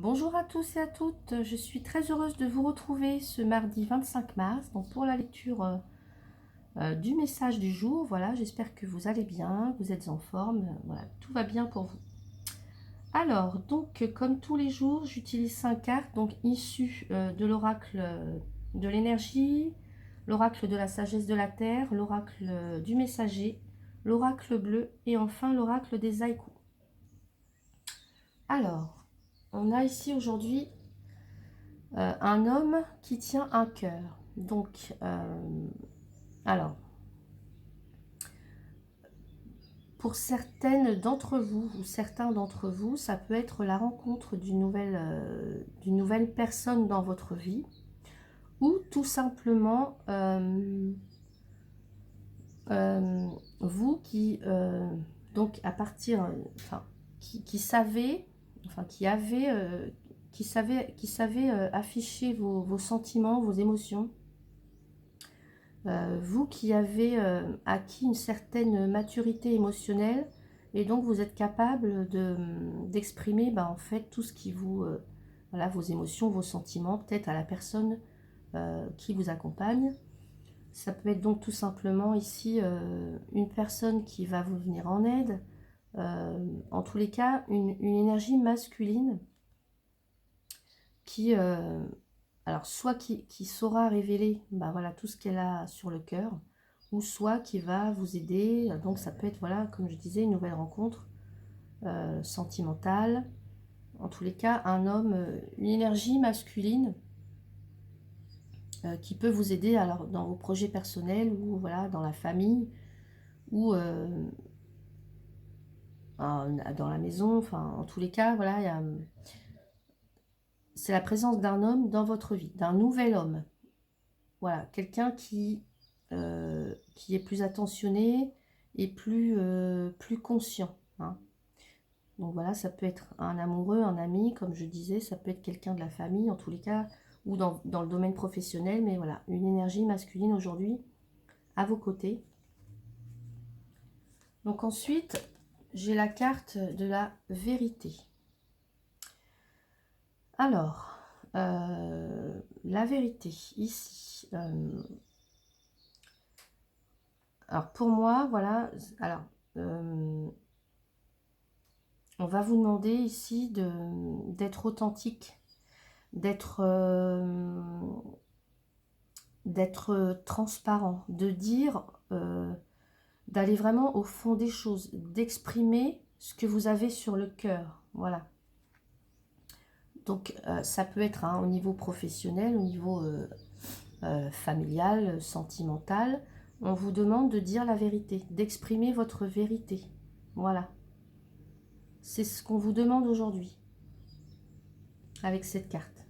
Bonjour à tous et à toutes, je suis très heureuse de vous retrouver ce mardi 25 mars donc pour la lecture du message du jour. Voilà, j'espère que vous allez bien, vous êtes en forme, voilà, tout va bien pour vous. Alors, donc comme tous les jours, j'utilise 5 cartes donc issues de l'oracle de l'énergie, l'oracle de la sagesse de la terre, l'oracle du messager, l'oracle bleu et enfin l'oracle des haïkus. Alors, on a ici aujourd'hui un homme qui tient un cœur. Donc, alors, pour certaines d'entre vous, ou certains d'entre vous, ça peut être la rencontre d'une nouvelle personne dans votre vie, ou tout simplement vous qui, donc à partir, enfin, qui savez, enfin, qui savait afficher vos sentiments, vos émotions. Vous qui avez acquis une certaine maturité émotionnelle et donc vous êtes capable d'exprimer en fait tout ce qui vous, voilà, vos émotions, vos sentiments, peut-être à la personne qui vous accompagne. Ça peut être donc tout simplement ici une personne qui va vous venir en aide, en tous les cas une énergie masculine qui, alors soit qui saura révéler voilà, tout ce qu'elle a sur le cœur, ou soit qui va vous aider. Donc ça peut être, voilà, comme je disais, une nouvelle rencontre sentimentale. En tous les cas, un homme, une énergie masculine qui peut vous aider alors dans vos projets personnels ou voilà, dans la famille ou dans la maison. Enfin, en tous les cas, voilà, c'est la présence d'un homme dans votre vie, d'un nouvel homme. Voilà, quelqu'un qui est plus attentionné et plus conscient. Hein. Donc voilà, ça peut être un amoureux, un ami, comme je disais, ça peut être quelqu'un de la famille, en tous les cas, ou dans le domaine professionnel, mais voilà, une énergie masculine aujourd'hui à vos côtés. Donc ensuite, j'ai la carte de la vérité. Alors, la vérité, ici. Alors pour moi, voilà, alors on va vous demander ici d'être authentique, d'être transparent, de dire, d'aller vraiment au fond des choses, d'exprimer ce que vous avez sur le cœur. Voilà. Donc ça peut être au niveau professionnel, au niveau familial, sentimental. On vous demande de dire la vérité, d'exprimer votre vérité. Voilà. C'est ce qu'on vous demande aujourd'hui avec cette carte.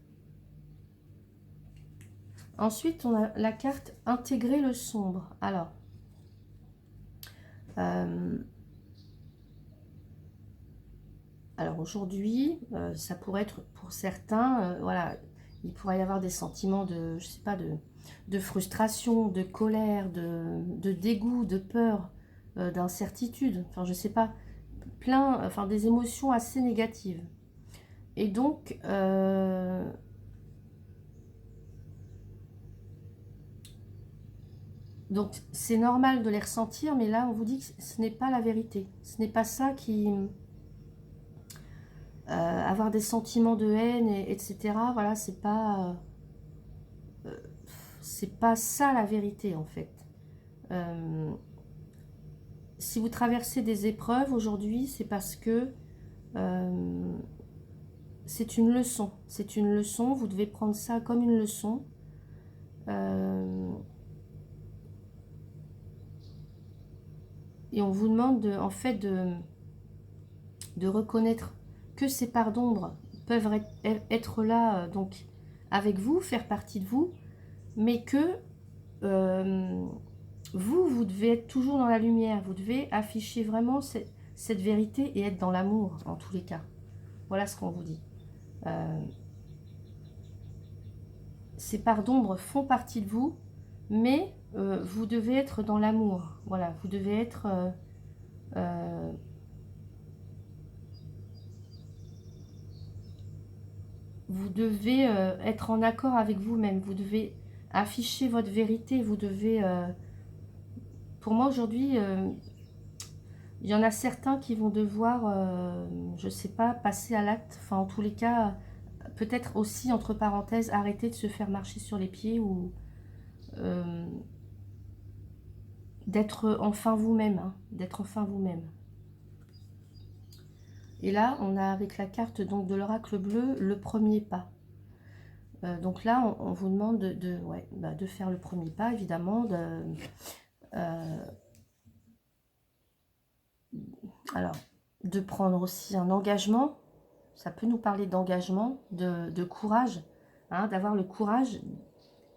Ensuite, on a la carte intégrer le sombre. Alors, aujourd'hui, ça pourrait être pour certains, voilà, il pourrait y avoir des sentiments de, je sais pas, de frustration, de colère, de dégoût, de peur, d'incertitude. Enfin, je sais pas, enfin des émotions assez négatives. Et donc, c'est normal de les ressentir, mais là on vous dit que ce n'est pas la vérité. Ce n'est pas ça qui... avoir des sentiments de haine, etc. Voilà, c'est pas ça la vérité en fait. Si vous traversez des épreuves aujourd'hui, c'est parce que c'est une leçon. C'est une leçon, vous devez prendre ça comme une leçon. Et on vous demande en fait de reconnaître que ces parts d'ombre peuvent être là donc avec vous, faire partie de vous, mais que vous devez être toujours dans la lumière, vous devez afficher vraiment cette vérité et être dans l'amour en tous les cas. Voilà ce qu'on vous dit. Ces parts d'ombre font partie de vous, mais vous devez être dans l'amour. Voilà, vous devez être... vous devez être en accord avec vous-même. Vous devez afficher votre vérité. Vous devez... pour moi, aujourd'hui, il y en a certains qui vont devoir, je ne sais pas, passer à l'acte. Enfin, en tous les cas, peut-être aussi, entre parenthèses, arrêter de se faire marcher sur les pieds ou euh, d'être enfin vous-même. Hein, d'être enfin vous-même. Et là, on a avec la carte donc, de l'oracle bleu, le premier pas. Donc là, on vous demande ouais, de faire le premier pas, évidemment. Alors, de prendre aussi un engagement. Ça peut nous parler d'engagement, de courage. Hein, d'avoir le courage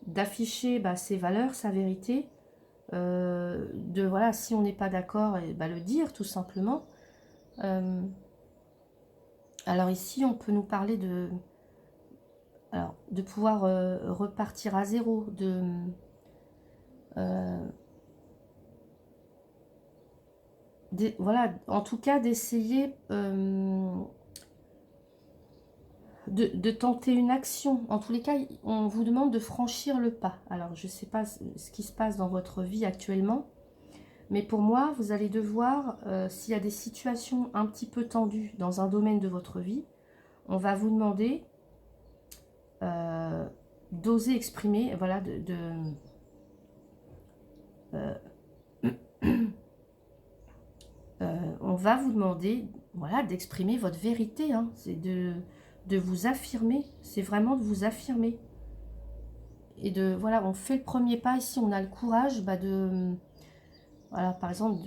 d'afficher ses valeurs, sa vérité. Voilà, si on n'est pas d'accord, le dire tout simplement. Alors ici, on peut nous parler de pouvoir repartir à zéro, voilà, en tout cas d'essayer de tenter une action. En tous les cas, on vous demande de franchir le pas. Alors, je ne sais pas ce qui se passe dans votre vie actuellement, mais pour moi, vous allez devoir, s'il y a des situations un petit peu tendues dans un domaine de votre vie, on va vous demander d'oser exprimer, voilà, on va vous demander, voilà, d'exprimer votre vérité. Hein. C'est de vous affirmer. C'est vraiment de vous affirmer. Et voilà, on fait le premier pas. Ici, on a le courage voilà, par exemple,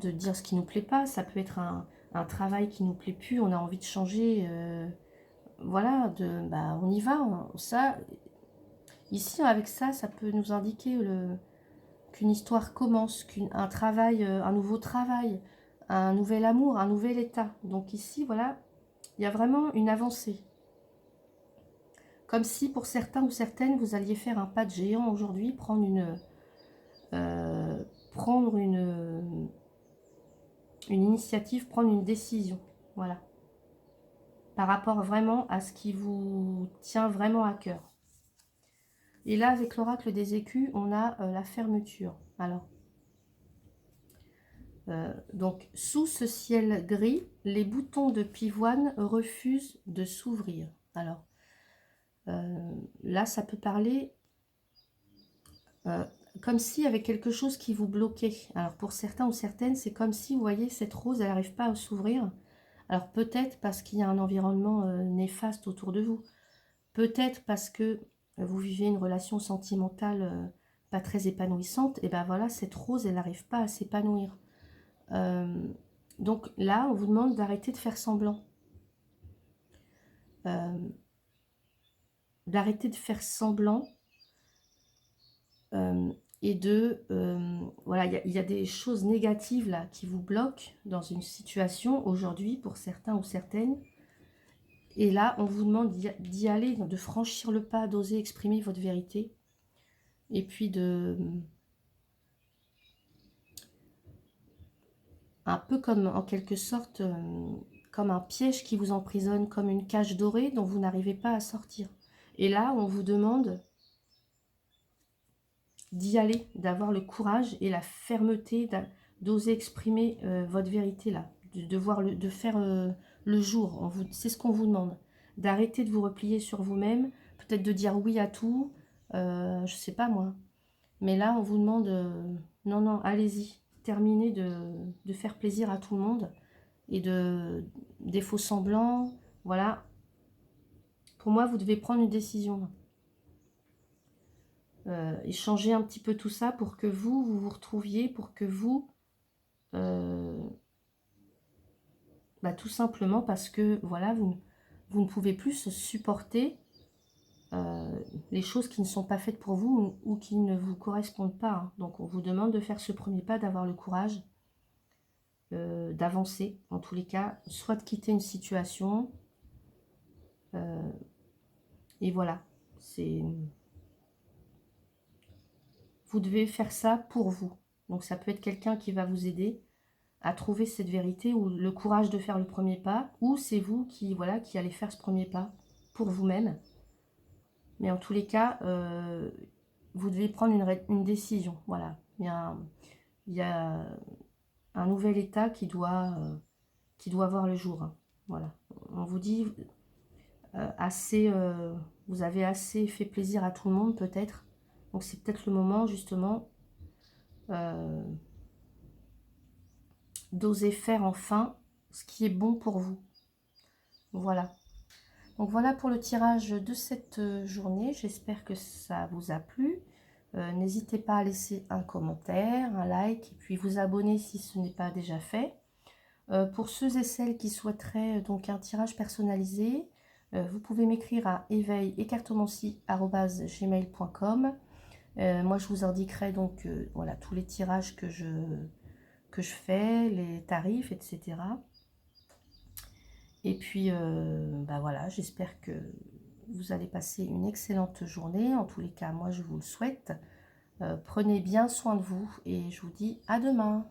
de dire ce qui ne nous plaît pas. Ça peut être un travail qui ne nous plaît plus. On a envie de changer. Voilà, on y va. Ici, avec ça, ça peut nous indiquer qu'une histoire commence, qu'un travail, un nouveau travail, un nouvel amour, un nouvel état. Donc ici, voilà, il y a vraiment une avancée. Comme si pour certains ou certaines, vous alliez faire un pas de géant aujourd'hui, prendre une initiative, prendre une décision. Voilà. Par rapport vraiment à ce qui vous tient vraiment à cœur. Et là, avec l'oracle des écus, on a la fermeture. Alors, donc, sous ce ciel gris, les boutons de pivoine refusent de s'ouvrir. Alors, là, ça peut parler comme si avec quelque chose qui vous bloquait. Alors, pour certains ou certaines, c'est comme si, vous voyez, cette rose, elle n'arrive pas à s'ouvrir. Alors, peut-être parce qu'il y a un environnement néfaste autour de vous. Peut-être parce que vous vivez une relation sentimentale pas très épanouissante. Et ben voilà, cette rose, elle n'arrive pas à s'épanouir. Donc là, on vous demande d'arrêter de faire semblant. D'arrêter de faire semblant et voilà, il y a des choses négatives là qui vous bloquent dans une situation aujourd'hui pour certains ou certaines. Et là, on vous demande d'y aller, de franchir le pas, d'oser exprimer votre vérité. Et puis un peu comme, en quelque sorte, comme un piège qui vous emprisonne, comme une cage dorée dont vous n'arrivez pas à sortir. Et là, on vous demande d'y aller, d'avoir le courage et la fermeté, d'oser exprimer votre vérité là, de faire le jour. C'est ce qu'on vous demande. D'arrêter de vous replier sur vous-même, peut-être de dire oui à tout, je sais pas moi. Mais là, on vous demande, non, non, allez-y, terminez de faire plaisir à tout le monde et des faux semblants, voilà. Pour moi, vous devez prendre une décision. Et changer un petit peu tout ça pour que vous vous retrouviez, pour que vous, tout simplement parce que, voilà, vous ne pouvez plus supporter les choses qui ne sont pas faites pour vous ou qui ne vous correspondent pas. Hein. Donc, on vous demande de faire ce premier pas, d'avoir le courage d'avancer, en tous les cas, soit de quitter une situation, et voilà, vous devez faire ça pour vous. Donc ça peut être quelqu'un qui va vous aider à trouver cette vérité ou le courage de faire le premier pas, ou c'est vous qui, voilà, qui allez faire ce premier pas pour vous-même. Mais en tous les cas, vous devez prendre une décision. Voilà, il y a un nouvel état qui doit voir le jour. Hein. Voilà, on vous dit vous avez assez fait plaisir à tout le monde peut-être. Donc c'est peut-être le moment justement d'oser faire enfin ce qui est bon pour vous. Voilà. Donc voilà pour le tirage de cette journée. J'espère que ça vous a plu. N'hésitez pas à laisser un commentaire, un like et puis vous abonner si ce n'est pas déjà fait. Pour ceux et celles qui souhaiteraient donc un tirage personnalisé, vous pouvez m'écrire à éveil-et-cartomancie@gmail.com. Moi, je vous indiquerai donc voilà, tous les tirages que je fais, les tarifs, etc. Et puis, bah voilà, j'espère que vous allez passer une excellente journée. En tous les cas, moi, je vous le souhaite. Prenez bien soin de vous et je vous dis à demain.